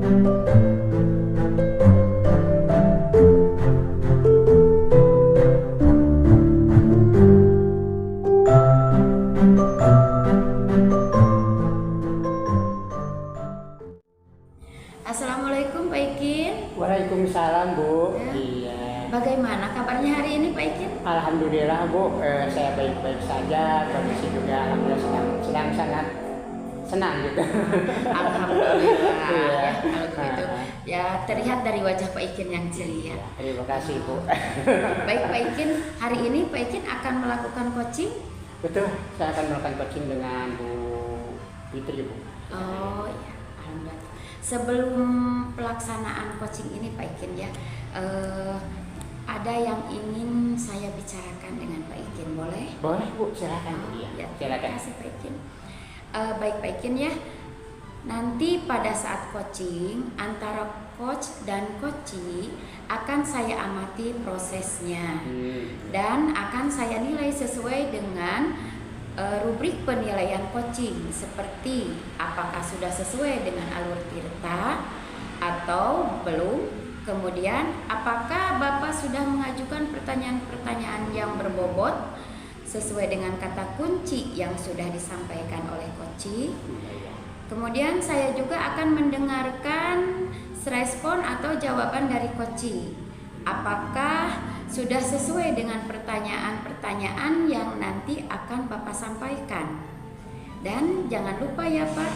Assalamualaikum Pak Ikin. Waalaikumsalam Bu. Ya. Iya. Bagaimana kabarnya hari ini Pak Ikin? Alhamdulillah Bu, saya baik-baik saja. Kondisi juga alhamdulillah sedang sangat senang gitu. Alhamdulillah. Iya. Ya, kalau begitu. Ya terlihat dari wajah Pak Ikin yang ceria. Terima kasih Bu. Baik Pak Ikin, hari ini Pak Ikin akan melakukan coaching. Betul, saya akan melakukan coaching dengan Bu Fitri Bu. Oh ya, alhamdulillah. Sebelum pelaksanaan coaching ini Pak Ikin ya, ada yang ingin saya bicarakan dengan Pak Ikin, boleh? Boleh Bu, silakan Bu. Ya, Iya, terima silakan. kasih Pak Ikin. Baik Pak Ikin ya, nanti pada saat coaching antara coach dan coachee akan saya amati prosesnya dan akan saya nilai sesuai dengan rubrik penilaian coaching, seperti apakah sudah sesuai dengan alur tirta atau belum, kemudian apakah Bapak sudah mengajukan pertanyaan-pertanyaan yang berbobot sesuai dengan kata kunci yang sudah disampaikan oleh coaching. Kemudian saya juga akan mendengarkan respon atau jawaban dari coaching, apakah sudah sesuai dengan pertanyaan-pertanyaan yang nanti akan Bapak sampaikan. Dan jangan lupa ya Pak,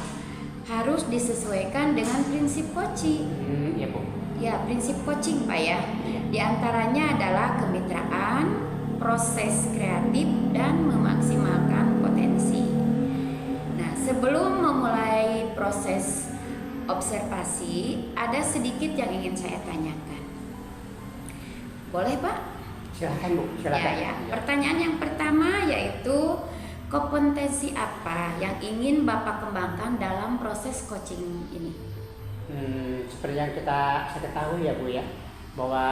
harus disesuaikan dengan prinsip coaching. Ya Bu. Ya, prinsip coaching Pak ya. Di antaranya adalah kemitraan, proses kreatif, dan memaksimalkan potensi. Nah, sebelum memulai proses observasi, ada sedikit yang ingin saya tanyakan. Boleh Pak? Silakan Bu, silakan. Ya. Pertanyaan yang pertama yaitu kompetensi apa yang ingin Bapak kembangkan dalam proses coaching ini? Seperti yang saya ketahui ya Bu ya, bahwa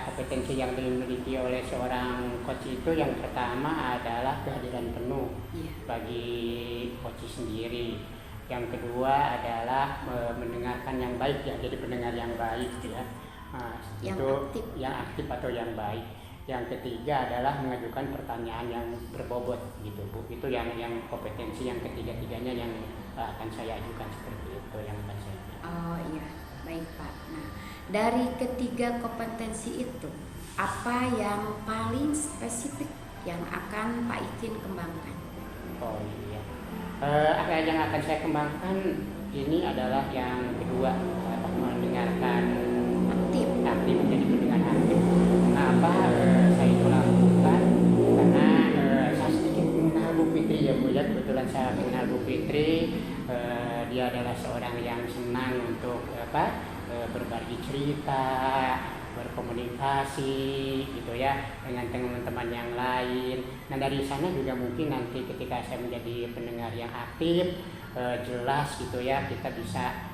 kompetensi yang dimiliki oleh seorang coach itu yang pertama adalah kehadiran penuh bagi coach sendiri. Yang kedua adalah mendengarkan yang baik ya, jadi pendengar yang baik ya. Yang itu aktif. yang aktif atau yang baik. Yang ketiga adalah mengajukan pertanyaan yang berbobot gitu Bu. Itu yang kompetensi yang ketiga-tiganya yang akan saya ajukan, seperti itu yang akan saya. Oh iya, baik Pak. Nah, dari ketiga kompetensi itu, apa yang paling spesifik yang akan Pak Ikin kembangkan? Oh iya. Apa yang akan saya kembangkan ini adalah yang kedua, mendengarkan aktif menjadi pendengar aktif. Kenapa saya itu lakukan? Karena saya sedikit mengenal Bu Fitri ya Bu ya. Kebetulan saya mengenal Bu Fitri. Dia adalah seorang yang senang untuk berbagi cerita, berkomunikasi gitu ya dengan teman-teman yang lain. Nah dari sana juga mungkin nanti ketika saya menjadi pendengar yang aktif, jelas gitu ya, kita bisa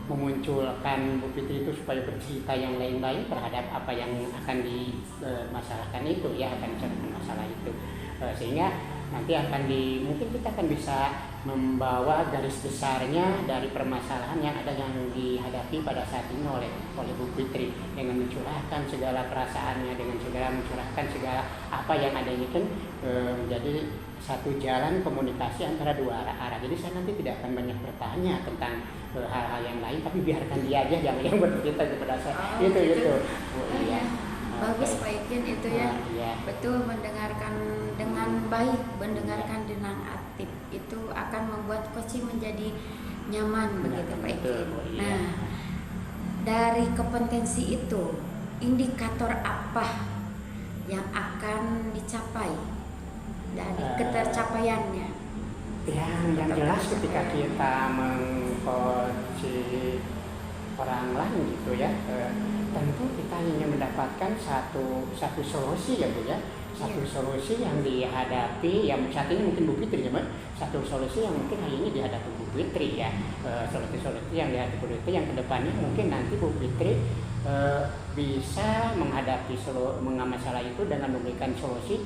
memunculkan Bu Fitri itu supaya bercerita yang lain-lain terhadap apa yang akan dimasalahkan itu ya, akan dicarikan masalah itu, sehingga nanti mungkin kita akan bisa membawa garis besarnya dari permasalahan yang ada yang dihadapi pada saat ini oleh Bu Fitri, dengan mencurahkan segala perasaannya, dengan segala mencurahkan segala apa yang ada ini kan menjadi satu jalan komunikasi antara dua arah. Jadi saya nanti tidak akan banyak bertanya tentang hal-hal yang lain, tapi biarkan dia aja yang bercerita kepada saya. Itu. Iya. Bagus Pak Ikin itu ya. Iya. Betul, mendengarkan dengan baik, mendengarkan dengan aktif itu akan membuat coaching menjadi nyaman begitu Pak Ikin. Nah, dari kompetensi itu, indikator apa yang akan dicapai dari ketercapaiannya? Yang jelas ketika kita mengcoach orang lain gitu ya, tentu kita ingin mendapatkan satu solusi ya Bu ya, solusi yang dihadapi yang saat ini mungkin Bu Fitri ya Mbak, satu solusi yang mungkin hari ini dihadapi Bu Fitri ya, solusi yang dihadapi Bu Fitri yang kedepannya mungkin nanti Bu Fitri bisa menghadapi masalah itu dengan memberikan solusi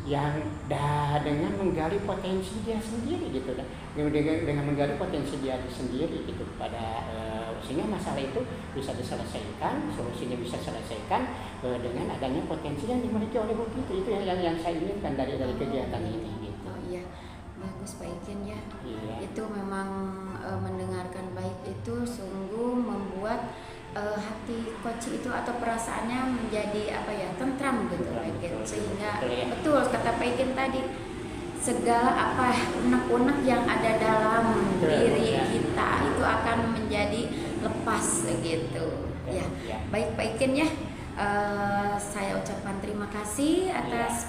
yang dengan menggali potensi dia sendiri gitu kan, dengan menggali potensi dia sendiri gitu pada sehingga masalah itu bisa diselesaikan, solusinya bisa selesaikan dengan adanya potensi yang dimiliki oleh Bu Fitri. Itu yang saya inginkan dari kegiatan ini gitu. Oh iya, bagus Pak Ikin ya. Iya. Itu memang mendengarkan baik itu sungguh membuat hati coach itu atau perasaannya menjadi apa ya, tentram gitu Pak Ikin. Sehingga betul kata Pak Ikin tadi, segala apa unek-unek yang ada dalam diri kita itu akan menjadi lepas gitu ya. Baik Pak Ikin ya, saya ucapkan terima kasih atas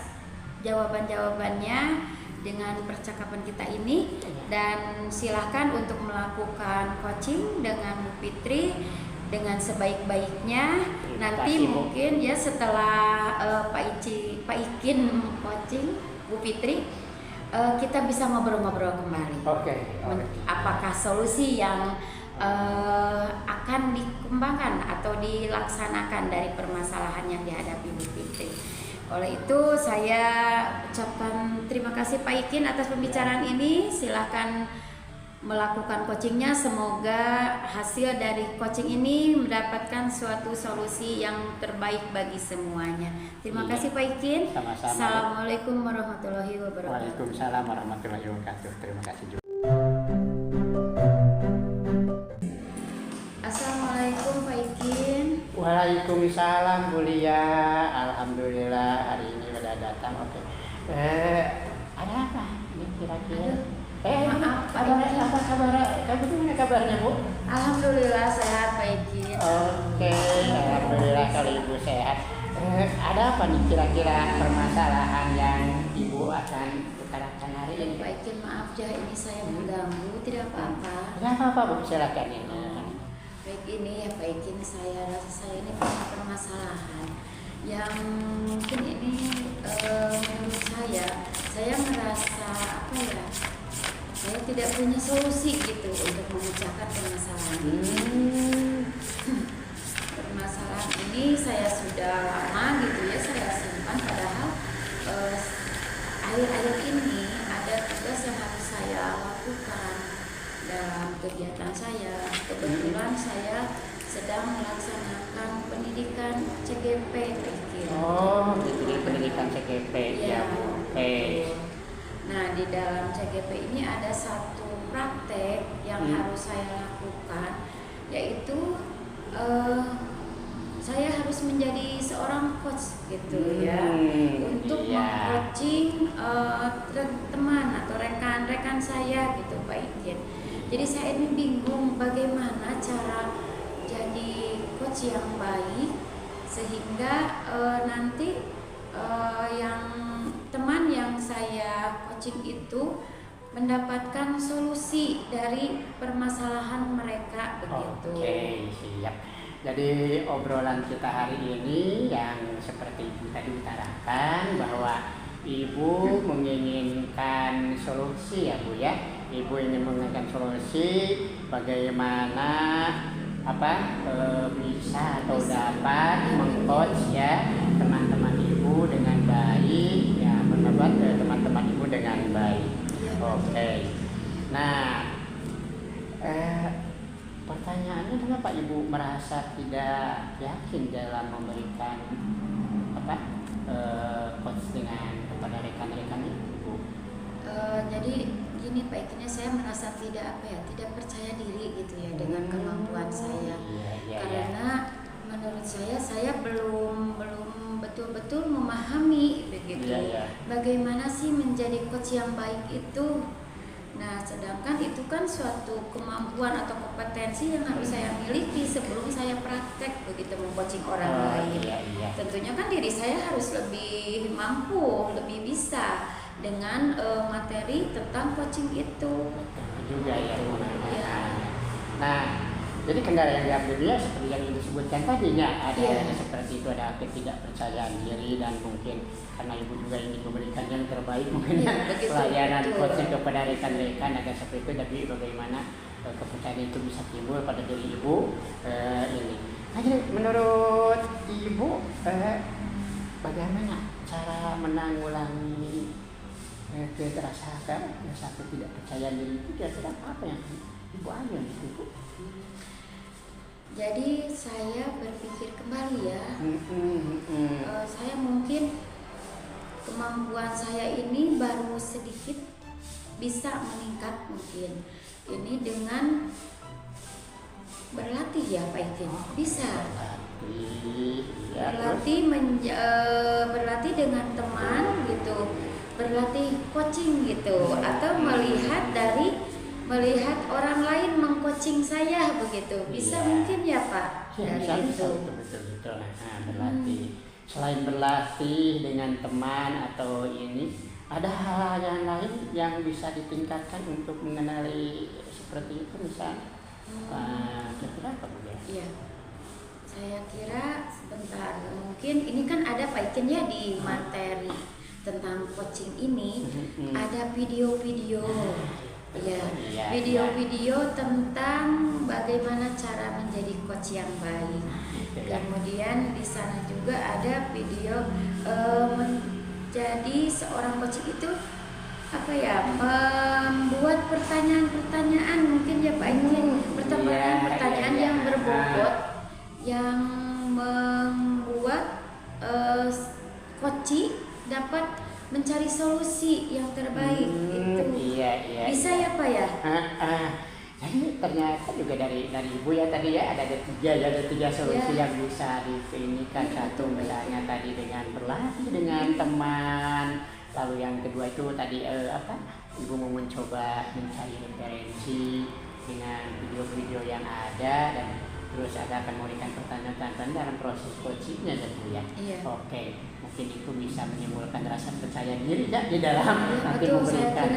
jawaban-jawabannya dengan percakapan kita ini, dan silahkan untuk melakukan coaching dengan Bu Fitri dengan sebaik-baiknya. Nanti mungkin ya setelah Pak Ikin coaching Bu Fitri, kita bisa ngobrol-ngobrol kembali. Oke. Apakah solusi yang akan dikembangkan atau dilaksanakan dari permasalahan yang dihadapi Bu Fitri. Oleh itu saya ucapkan terima kasih Pak Ikin atas pembicaraan ini. Silakan melakukan coachingnya. Semoga hasil dari coaching ini mendapatkan suatu solusi yang terbaik bagi semuanya. Terima kasih Pak Ikin. Sama-sama. Assalamualaikum warahmatullahi wabarakatuh. Waalaikumsalam warahmatullahi wabarakatuh. Terima kasih juga. Assalamualaikum Pak Ikin. Waalaikumsalam Bu Lia. Alhamdulillah hari ini sudah datang. Oke. Ada apa ini kira-kira? Maaf, apa kabar? Kamu gimana kabarnya Bu? Alhamdulillah sehat Pak Ikin. Oke, alhamdulillah kalau Ibu sehat. Ada apa nih kira-kira permasalahan yang Ibu akan utarakan hari ini? Pak Ikin, maaf ya ini saya mengganggu, tidak apa-apa. Tidak apa-apa Bu, silakan ini. Baik, ini ya Pak Ikin, saya ini punya permasalahan yang mungkin ini menurut saya merasa apa ya, saya tidak punya solusi gitu untuk memecahkan permasalahan ini. Permasalahan ini saya sudah lama gitu ya saya simpan, padahal akhir-akhir ini ada tugas yang harus saya lakukan dalam kegiatan saya. Kebetulan saya sedang melaksanakan pendidikan CGP. Oh, jadi pendidikan CGP ya. Oke. Nah, di dalam CGP ini ada satu praktek yang harus saya lakukan, yaitu saya harus menjadi seorang coach gitu ya, untuk meng-coaching teman atau rekan-rekan saya gitu Pak Ikin. Jadi saya ini bingung bagaimana cara jadi coach yang baik sehingga nanti yang teman yang saya coaching itu mendapatkan solusi dari permasalahan mereka begitu. Oke, siap. Jadi obrolan kita hari ini yang seperti Ibu tadi utarakan bahwa Ibu menginginkan solusi ya Bu ya. Ibu ingin menginginkan solusi bagaimana bisa atau dapat meng-coach ya teman-teman Ibu dengan baik ya, membuat teman-teman Ibu dengan baik. Oke. Nah, pertanyaannya kenapa Ibu merasa tidak yakin dalam memberikan coach kepada rekan-rekan Ibu? Jadi gini Pak Ikin, saya merasa tidak percaya diri gitu ya dengan kemampuan saya. Karena menurut saya belum betul-betul memahami begitu. Bagaimana sih menjadi coach yang baik itu? Nah, sedangkan itu kan suatu kemampuan atau kompetensi yang harus saya miliki sebelum saya praktek begitu meng-coaching orang lain. Tentunya kan diri saya harus lebih mampu, lebih bisa dengan materi tentang coaching itu. Juga ya. Nah, jadi kendala yang dihadapi dia seperti yang disebutkan tadinya ada seperti itu, ada ketidakpercayaan diri, dan mungkin karena Ibu juga ingin memberikan yang terbaik mungkin pelayanan coaching kepada rekan-rekan agak seperti itu, tapi bagaimana kepercayaan itu bisa timbul pada diri Ibu ini. Nah, jadi menurut Ibu bagaimana cara menanggulangi terasakan rasa ketidakpercayaan diri itu kira-kira apa yang Ibu alami itu Bu? Jadi saya berpikir kembali ya, saya mungkin kemampuan saya ini baru sedikit bisa meningkat mungkin. Ini dengan berlatih ya Pak Ikin, bisa. Berlatih dengan teman gitu, berlatih coaching gitu, atau melihat orang lain mengcoaching saya begitu, bisa mungkin ya Pak dari itu. Betul. Nah, berlatih. Selain berlatih dengan teman atau ini, ada hal yang lain yang bisa ditingkatkan untuk mengenali seperti itu misalnya. Kira-kira apa Bu ya? Iya. Saya kira sebentar, mungkin ini kan ada Pak Ikin ya di materi tentang coaching ini, ada video-video. Ya, video-video tentang bagaimana cara menjadi coach yang baik. Kemudian di sana juga ada video menjadi seorang coach itu membuat pertanyaan-pertanyaan mungkin ya Pak Ikin, pertanyaan yang berbobot yang membuat coach dapat mencari solusi yang terbaik itu. Iya. Bisa ya Pak ya? Jadi ternyata juga dari Ibu ya tadi ya ada tiga solusi yang bisa diinikan. Satu misalnya tadi dengan berlatih dengan teman, lalu yang kedua itu tadi Ibu mau mencoba mencari referensi dengan video-video yang ada, dan terus akan memberikan pertanyaan-pertanyaan dalam proses coachingnya tentu ya. Iya. Oke, mungkin itu bisa menimbulkan rasa percaya diri ya di dalam nanti betul, memberikan.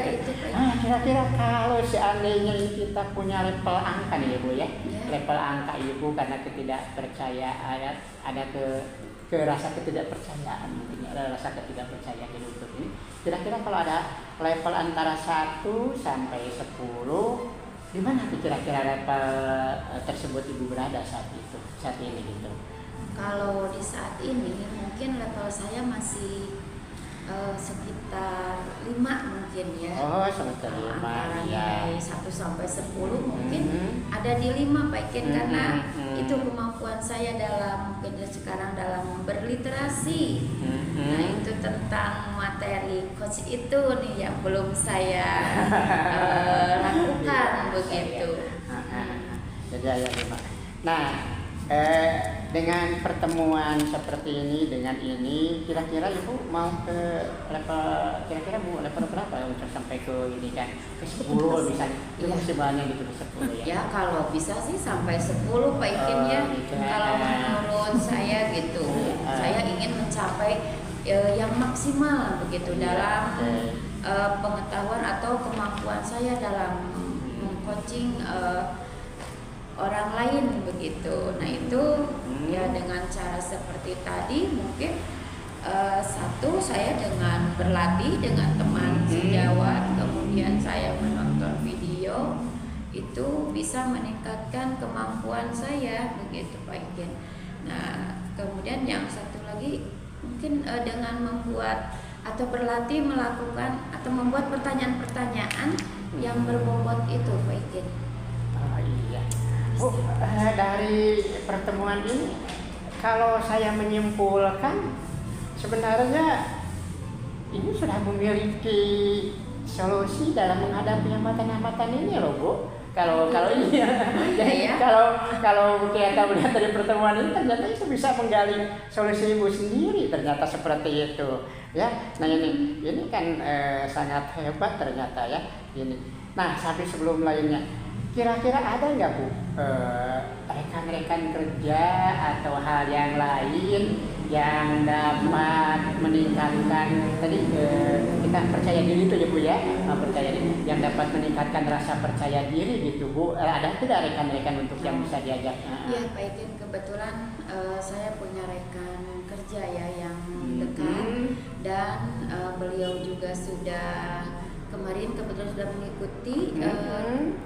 Kira-kira kalau seandainya kita punya level angka nih ya Bu ya, level angka Ibu karena ketidakpercayaan, ada ke rasa ketidakpercayaan, mungkin ada rasa ketidakpercayaan hidup ini. Kira-kira kalau ada level antara 1 sampai 10, di mana kira-kira level tersebut Ibu berada saat ini gitu? Kalau di saat ini mungkin level saya masih sekitar 5 mungkin ya. Oh, sekitar 5 ya. 1 sampai 10 mungkin ada di 5 Pak Ikin, karena itu kemampuan saya mungkin sekarang dalam berliterasi. Nah, itu tentang materi coach itu nih yang belum saya lakukan begitu. Jadi ya 5. Nah, dengan pertemuan seperti ini, dengan ini, kira-kira Ibu mau ke level berapa untuk sampai ke ini kan? Ke 10 misalnya, itu masih banyak gitu, 10 ya? Ya kalau bisa sih sampai 10 Pak Ikin ya, kalau menurut saya gitu, saya ingin mencapai yang maksimal begitu dalam pengetahuan atau kemampuan saya dalam meng-coaching orang lain begitu. Nah itu ya dengan cara seperti tadi mungkin 1 saya dengan berlatih dengan teman sejawat, kemudian saya menonton video, itu bisa meningkatkan kemampuan saya begitu Pak Ikin. Nah kemudian yang satu lagi mungkin dengan membuat atau berlatih melakukan atau membuat pertanyaan-pertanyaan yang berbobot itu Pak Ikin. Oh iya. Bu, dari pertemuan ini kalau saya menyimpulkan sebenarnya ini sudah memiliki solusi dalam menghadapi hambatan-hambatan ini loh Bu. Kalau ini ya. Jadi kalau kita melihat dari pertemuan ini ternyata itu bisa menggali solusi Ibu sendiri, ternyata seperti itu ya. Nah ini kan sangat hebat ternyata ya ini. Nah sampai sebelum lainnya, kira-kira ada nggak Bu rekan-rekan kerja atau hal yang lain yang dapat meningkatkan tadi kita percaya diri itu ya Bu ya, percaya diri yang dapat meningkatkan rasa percaya diri gitu Bu, ada tidak rekan-rekan untuk yang bisa diajak? Iya Pak Ikin, kebetulan saya punya rekan kerja ya yang dekat, dan beliau juga sudah kemarin kebetulan sudah mengikuti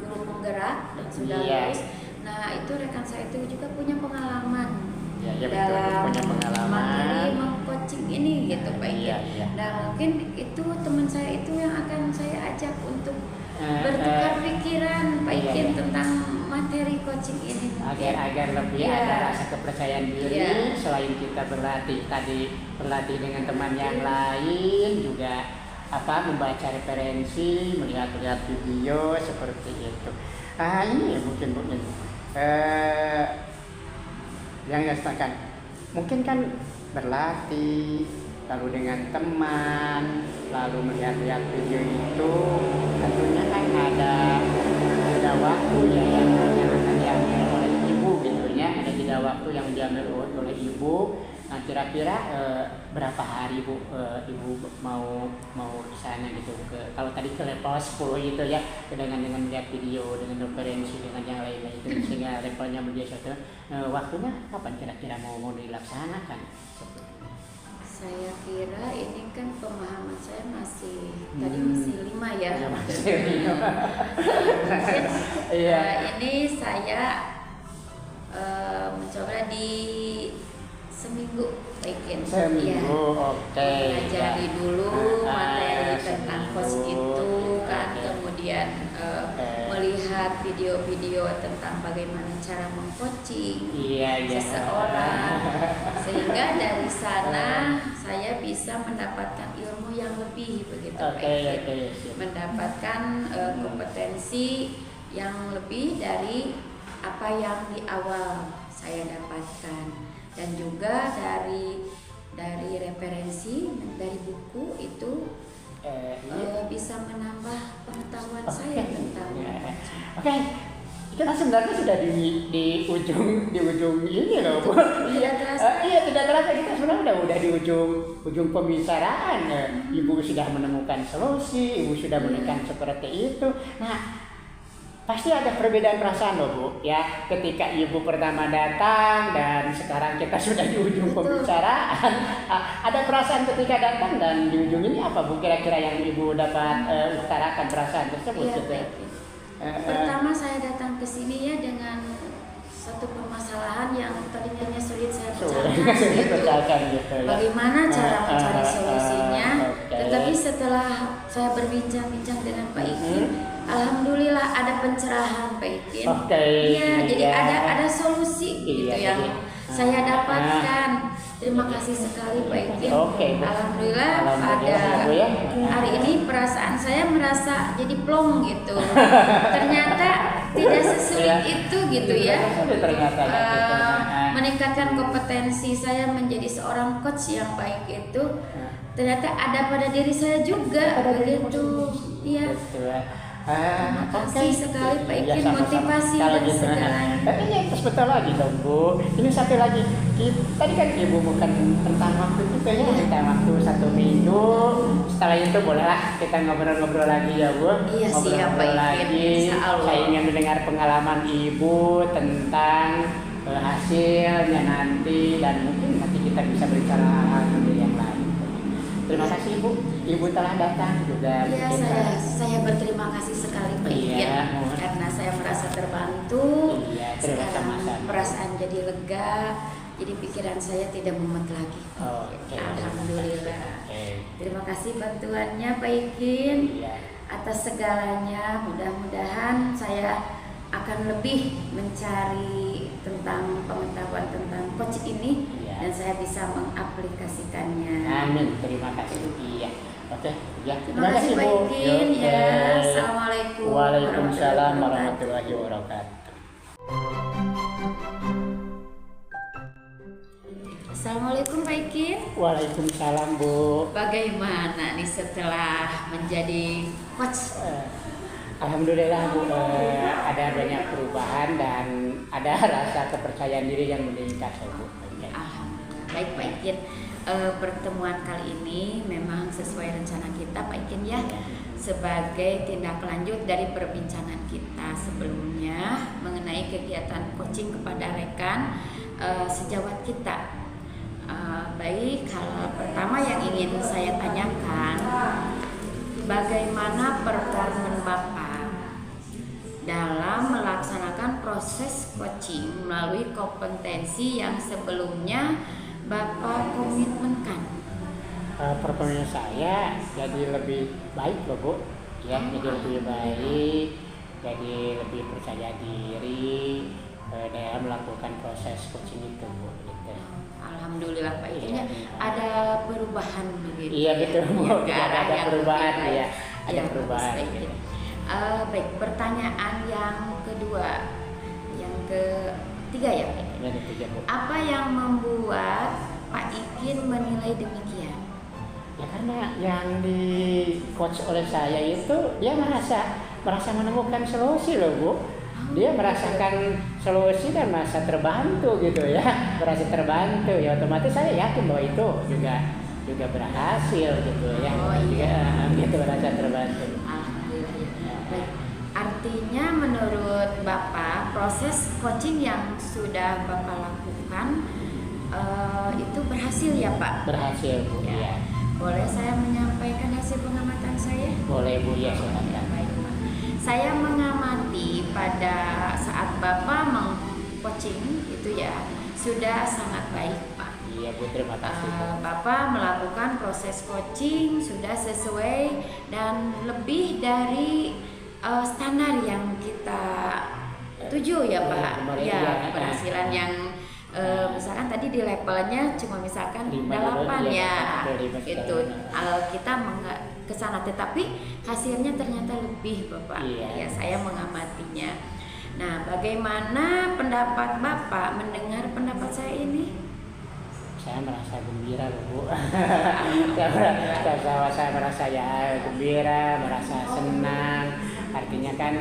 guru penggerak dan sudah lulus. Nah itu rekan saya itu juga punya pengalaman dalam punya pengalaman materi meng-coaching ini gitu Pak Ikin. Nah mungkin itu teman saya itu yang akan saya ajak untuk bertukar pikiran Pak Ikin tentang materi coaching ini agar lebih ada rasa kepercayaan diri. Selain kita berlatih dengan teman yang lain, juga membaca referensi, melihat video seperti itu. Ini mungkin yang dikatakan mungkin kan berlatih lalu dengan teman, lalu melihat video itu, tentunya kan ada waktu yang akan diambil oleh ibu gitu ya, ada jeda waktu yang diambil oleh ibu. Nah kira-kira berapa hari ibu mau ke sana gitu, kalau tadi ke level 10 gitu ya, dengan melihat video, dengan referensi, dengan yang lain-lain itu, sehingga levelnya menjadi satu. Waktunya kapan kira-kira mau dilaksanakan? Saya kira ini kan pemahaman saya masih tadi masih 5 ya. Ini saya mencoba di seminggu bikin. Pelajari dulu materi tentang coach itu kan, kemudian melihat video-video tentang bagaimana cara mengcoaching seseorang, sehingga dari sana saya bisa mendapatkan ilmu yang lebih begitu, mendapatkan kompetensi yang lebih dari apa yang di awal saya dapatkan. Dan juga dari referensi, dari buku itu bisa menambah pengetahuan saya tentang kita sebenarnya sudah di ujung ini loh Bu. Tidak terasa kita sebenarnya udah di ujung pembicaraan. Ibu sudah menemukan solusi, ibu sudah menekan seperti itu. Nah, pasti ada perbedaan perasaan loh Bu ya, ketika ibu pertama datang dan sekarang kita sudah di ujung pembicaraan. Ada perasaan ketika datang dan di ujung ini apa Bu kira-kira yang ibu dapat utarakan perasaan tersebut? Pertama saya datang ke sini ya dengan satu permasalahan yang tadinya sulit saya pecahkan gitu. Bagaimana cara mencari solusinya? Tetapi setelah saya berbincang-bincang dengan Pak Ikin, alhamdulillah ada pencerahan Pak Ikin. Jadi ada solusi gitu yang saya dapatkan. Terima kasih sekali Pak Ikin. Alhamdulillah pada hari ini perasaan saya merasa jadi plong gitu. Ternyata tidak sesulit itu gitu ya. Meningkatkan kompetensi saya menjadi seorang coach yang baik itu ternyata ada pada diri saya juga begitu. Iya. Terima kasih sekali Pak Ikin, motivasi dan segalanya. Ini betul lagi dong Bu. Ini satu lagi. Tadi kan Ibu bukan tentang waktu itu ya, tentang waktu 1 minggu. Setelah itu bolehlah kita ngobrol-ngobrol lagi ya Bu. Iya, ngobrol lagi. Saya ingin mendengar pengalaman Ibu tentang hasilnya nanti, dan mungkin nanti kita bisa berbicara hal yang lain. Terima kasih Ibu. Ibu telah datang juga. Iya, saya berterima kasih sekali Pak Ikin, karena saya merasa terbantu. Sekarang perasaan jadi lega, jadi pikiran saya tidak mumet lagi. Alhamdulillah. Terima kasih bantuannya Pak Ikin atas segalanya. Mudah-mudahan saya akan lebih mencari tentang pengetahuan tentang coach ini dan saya bisa mengaplikasikannya. Amin. Terima kasih. Terima kasih Pak Ikin. Assalamualaikum. Waalaikumsalam warahmatullahi wabarakatuh. Assalamualaikum Pak Ikin. Waalaikumsalam Bu. Bagaimana nih setelah menjadi coach? Alhamdulillah Bu, ada banyak perubahan dan ada rasa kepercayaan diri yang meningkat Bu. Alhamdulillah. Baik Pak Ikin, pertemuan kali ini memang sesuai rencana kita Pak Ikin ya, sebagai tindak lanjut dari perbincangan kita sebelumnya mengenai kegiatan coaching kepada rekan sejawat kita. Baik, hal pertama yang ingin saya tanyakan, bagaimana performa Bapak dalam melaksanakan proses coaching melalui kompetensi yang sebelumnya Bapak komitmenkan? performa saya jadi lebih baik loh Bu, ya jadi lebih baik, jadi lebih percaya diri dalam melakukan proses coaching itu Bu. Gitu. Alhamdulillah Pak Ikin Iya, ada perubahan begitu. Iya betul Bu, Ya, ke arah ada yang perubahan lebih baik. ya, ada Ya, perubahan. bagus, Pak Ikin. Baik, pertanyaan yang kedua, yang ketiga ya Pak Ikin. Ya, itu Bu. Apa yang membuat Pak Ikin menilai demikian? Ya karena yang di coach oleh saya itu dia merasa menemukan solusi loh Bu. Dia merasakan solusi dan merasa terbantu gitu ya, merasa terbantu ya, otomatis saya yakin bahwa itu juga berhasil gitu ya. Oh iya. Ya, gitu merasa terbantu. Alhamdulillah ya. Baik. Artinya menurut Bapak proses coaching yang sudah Bapak lakukan itu berhasil ya Pak? Berhasil Bu ya. Boleh saya menyampaikan hasil pengamatan saya? Boleh Bu ya, silakan. Baik Pak. Saya mengamati pada saat Bapak meng-coaching itu ya sudah sangat baik Pak. Iya Bu, terima kasih Bu. Bapak melakukan proses coaching sudah sesuai dan lebih dari standar yang kita tuju ya Pak. Ya, keberhasilan yang misalkan tadi di levelnya cuma misalkan 8 ya, itu kita ke sana, tetapi hasilnya ternyata lebih Bapak. Ya, saya mengamatinya. Nah, bagaimana pendapat Bapak mendengar pendapat saya ini? Saya merasa gembira loh Bu. saya merasa ya gembira, merasa senang. Artinya kan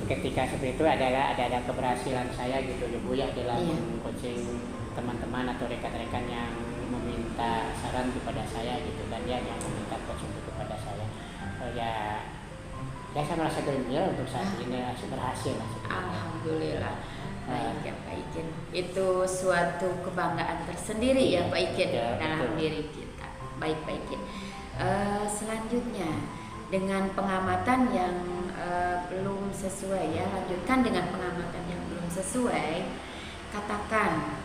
ketika seperti itu ada keberhasilan saya gitu ya Bu ya dalam coaching teman-teman atau rekan-rekan yang meminta saran kepada saya gitu kan ya, yang meminta coaching kepada saya. Ya saya merasa gembira untuk saat ini berhasil. Alhamdulillah. Baik ya Pak Ikin, itu suatu kebanggaan tersendiri ya Pak Ikin dalam diri kita. Baik Pak Ikin. Selanjutnya dengan pengamatan yang belum sesuai ya, lanjutkan dengan pengamatan yang belum sesuai, katakan.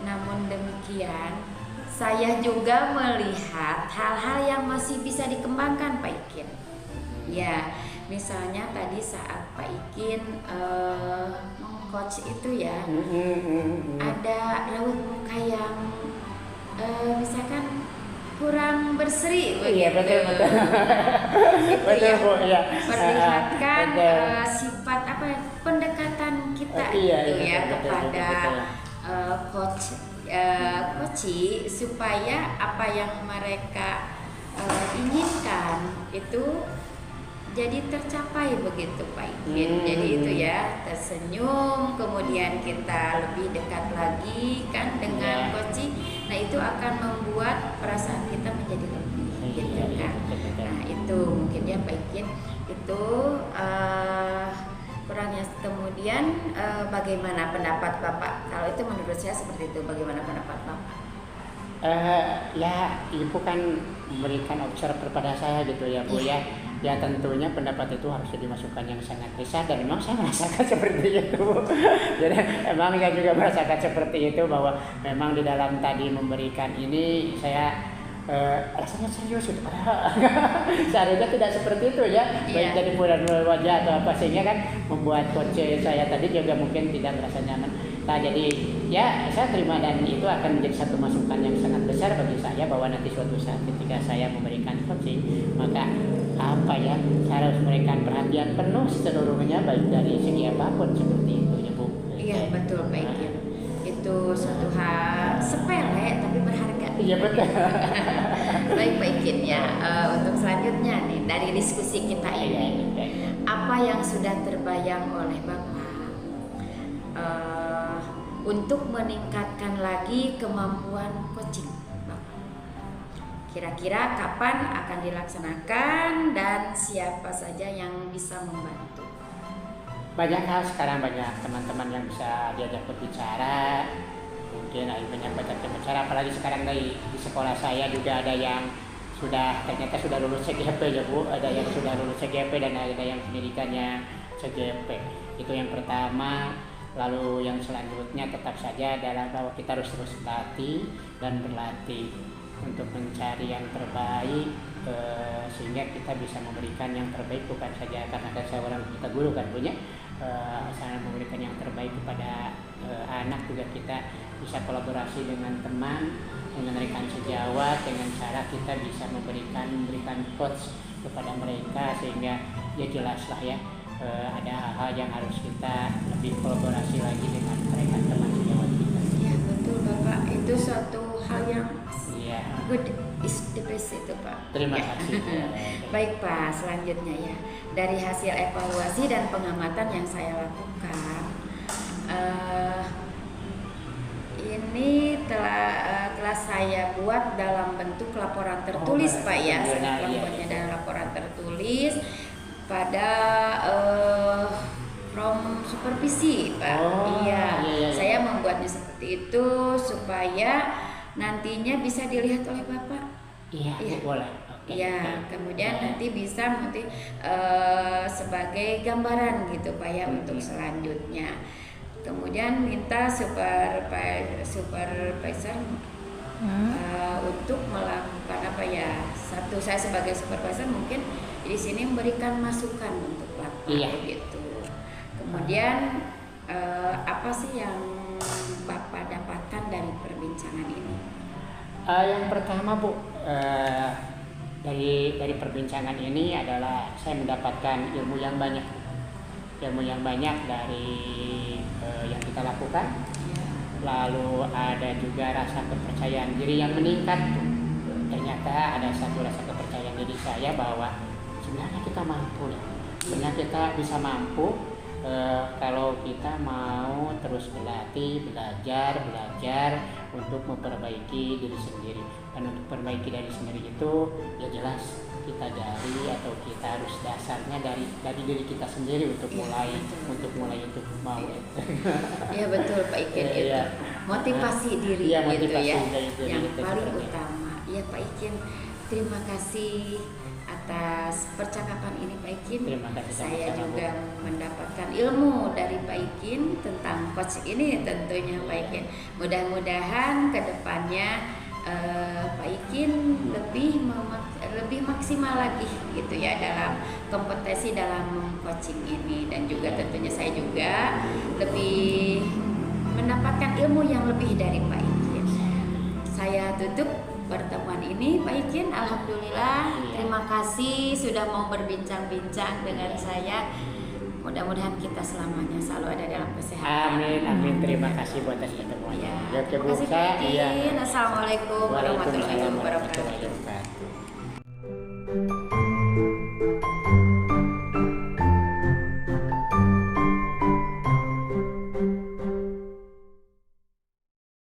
Namun demikian, saya juga melihat hal-hal yang masih bisa dikembangkan Pak Ikin. Ya, misalnya tadi saat Pak Ikin coach itu ya, ada raut muka yang misalkan kurang berseri begitu. Iya betul. Betul Bu ya. Perlihatkan sifat apa ya, pendekatan kita kepada coach coaching supaya apa yang mereka inginkan itu jadi tercapai begitu Pak Ikin. Jadi itu ya, tersenyum, kemudian kita lebih dekat lagi kan dengan coaching. Nah itu akan membuat perasaan kita menjadi lebih gitu kan. Nah itu mungkin ya Pak Ikin, itu kurangnya. Kemudian bagaimana pendapat Bapak? Kalau itu menurut saya seperti itu, bagaimana pendapat Bapak? Ya Ibu kan memberikan observer pada saya gitu ya Bu ya. Ya tentunya pendapat itu harus dimasukkan yang sangat besar, dan memang saya merasakan seperti itu. Jadi memang saya juga merasakan seperti itu, bahwa memang di dalam tadi memberikan ini saya rasanya serius gitu. Seharusnya tidak seperti itu ya, baik dari bulan wajah atau apa, sehingga kan membuat coach saya tadi juga mungkin tidak merasa nyaman. Nah jadi ya saya terima, dan itu akan menjadi satu masukan yang sangat besar bagi saya, bahwa nanti suatu saat ketika saya memberikan coaching, maka saya harus memberikan perhatian penuh seluruhnya, baik dari segi apapun, seperti itu ya Bu. Iya betul Pak Ikin. Itu suatu hal sepele tapi berharga. Iya betul. Baik Pak Ikin ya, untuk selanjutnya nih dari diskusi kita ini, apa yang sudah terbayang oleh Bapak untuk meningkatkan lagi kemampuan coaching Bapak? Kira-kira kapan akan dilaksanakan dan siapa saja yang bisa membantu? Banyak hal sekarang, banyak teman-teman yang bisa diajak berbicara, mungkin banyak berbicara, apalagi sekarang di sekolah saya juga ada yang ternyata sudah lulus CGP ya Bu, ada yang sudah lulus CGP dan ada yang pendidikannya CGP. Itu yang pertama. Lalu yang selanjutnya tetap saja adalah bahwa kita harus terus berlatih dan berlatih. untuk mencari yang terbaik, sehingga kita bisa memberikan yang terbaik bukan saja karena seorang kita guru kan punya, saya memberikan yang terbaik kepada anak, juga kita bisa kolaborasi dengan teman, dengan rekan sejawat, dengan cara kita bisa memberikan coach kepada mereka, sehingga ya jelaslah ya, ada hal-hal yang harus kita lebih kolaborasi lagi dengan rekan teman sejawat kita. Ya betul Bapak, itu suatu hal yang Iya. good is the best itu Pak. Terima Ya. kasih. Baik Pak, selanjutnya ya, dari hasil evaluasi dan pengamatan yang saya lakukan, ini telah saya buat dalam bentuk laporan tertulis Pak ya. Saya lakukannya dalam laporan tertulis pada from supervisi Pak. Iya. Saya membuatnya seperti itu supaya nantinya bisa dilihat oleh Bapak. Iya. Boleh. Ya, kemudian nanti bisa sebagai gambaran gitu Pak ya untuk selanjutnya. Kemudian minta supervisor untuk melakukan apa ya? Satu, saya sebagai supervisor mungkin di sini memberikan masukan untuk Bapak gitu. Kemudian apa sih yang Bapak dapatkan dari perbincangan ini? Yang pertama Bu, dari perbincangan ini adalah saya mendapatkan ilmu yang banyak dari yang kita lakukan. Lalu ada juga rasa kepercayaan diri yang meningkat. Ternyata ada satu rasa kepercayaan diri saya bahwa sebenarnya kita mampu, sebenarnya kita bisa mampu kalau kita mau terus berlatih, belajar untuk memperbaiki diri sendiri. Dan untuk memperbaiki diri sendiri itu ya jelas kita kita harus dasarnya dari diri kita sendiri untuk mulai mau. Iya betul Pak Ikin itu. Motivasi diri gitu ya. Yang paling utama. Iya Pak Ikin, terima kasih atas percakapan ini Pak Ikin. Terima kasih. Saya juga mendapatkan ilmu dari Pak Ikin tentang coach ini tentunya Pak Ikin. Mudah-mudahan kedepannya Pak Ikin lebih maksimal lagi gitu ya dalam kompetensi dalam coaching ini, dan juga tentunya saya juga lebih mendapatkan ilmu yang lebih dari Pak Ikin. Saya tutup pertemuan ini Pak Ikin. Alhamdulillah, terima kasih sudah mau berbincang-bincang dengan saya. Mudah-mudahan kita selamanya selalu ada dalam kesehatan. Amin. Terima kasih buat atas pertemuannya. Terima kasih Pak Ikin. Assalamualaikum warahmatullahi wabarakatuh.